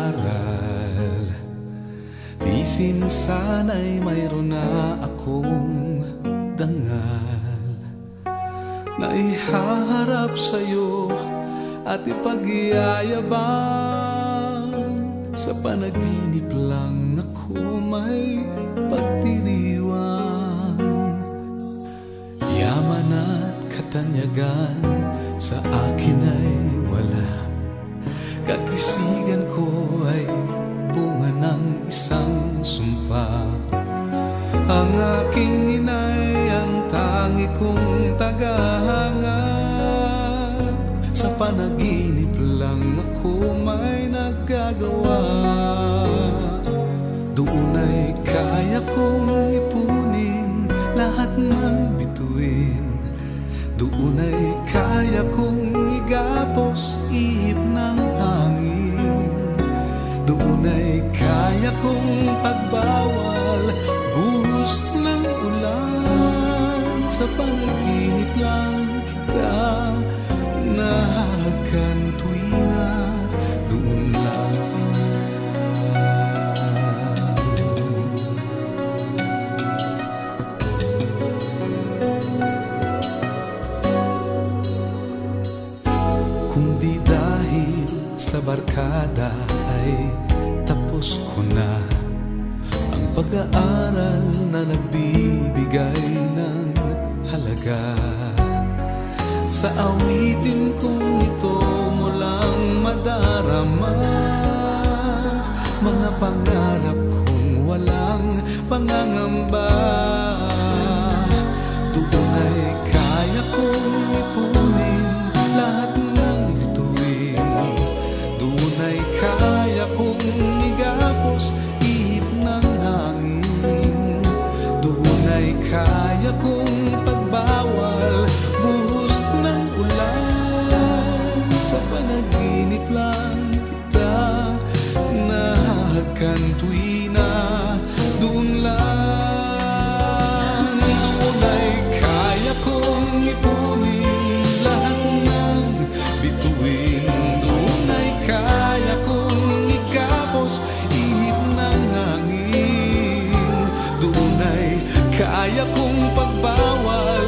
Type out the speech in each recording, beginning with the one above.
pag-aaral. Tisin sana'y mayroon na akong dangal na ihaharap sa'yo at ipag-iyayabang. Sa panaginip lang ako may pagdiriwang. Yaman at katanyagan sa akin ay wala. Kagisigan ko ay bunga ng isang sumpa. Ang aking inay ang tangi kong tagahanga. Sa panaginip lang ako may nagagawa. Doon ay kaya kong ipunin lahat ng bituin. Doon ay kaya kong igapos ihip ng hangin. Doon ay kaya kong pagbawal buhos ng ulan. Sa panaginip lang kita nahakan tuwina. Doon lang. Kung di dahil sa barkada ay tapos ko na ang pag-aaral na nagbibigay ng halaga. Sa awitin kong ito mo lang madarama mga pangarap kong walang pangangamba. Doon ay kaya kong ipunin lahat ng bituin. Doon ay kaya kong igapos ihip ng hangin. Doon ay kaya kong pagbawal buhos ng ulan. Sa panaginip lang kita nahahagan tuwina. Doon lang. Doon ay kaya kong ipunin lahat ng bituin. Doon ay kaya kong igapos ihip ng hangin. Doon ay kaya kong pagbawal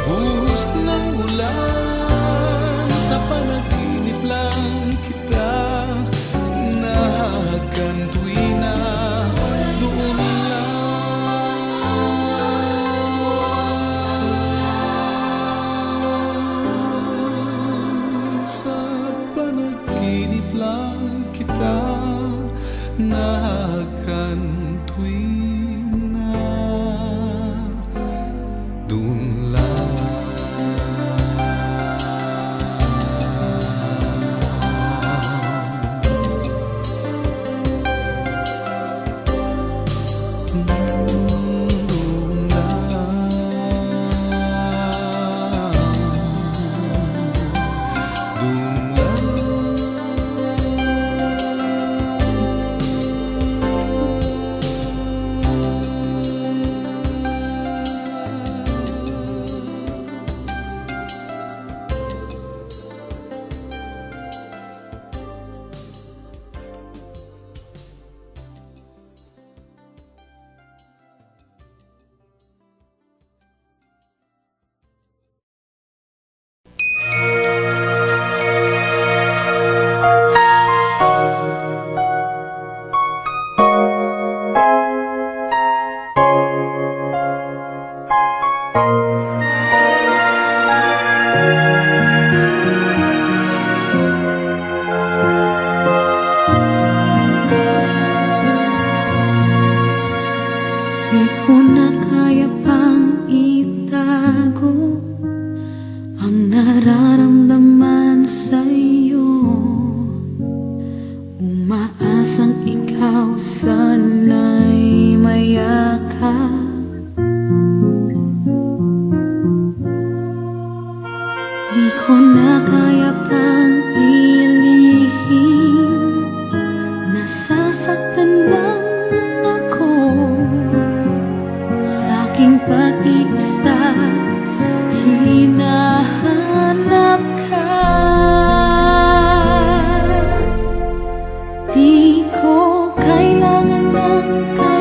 buhos ng ulan. Sa panaginip lang kita nahahagan tuwina. Doon lang. Sa panaginip lang kita nahahagan tuwina. Doon lang. Di ko na kaya pang itago ang nararamdaman sa'yo. Umaasang ikaw sana'y mayakap. Di ko na kaya pang ilihim, nasasaktan lang ako sa aking pag-iisa. Hinahanap ka, di ang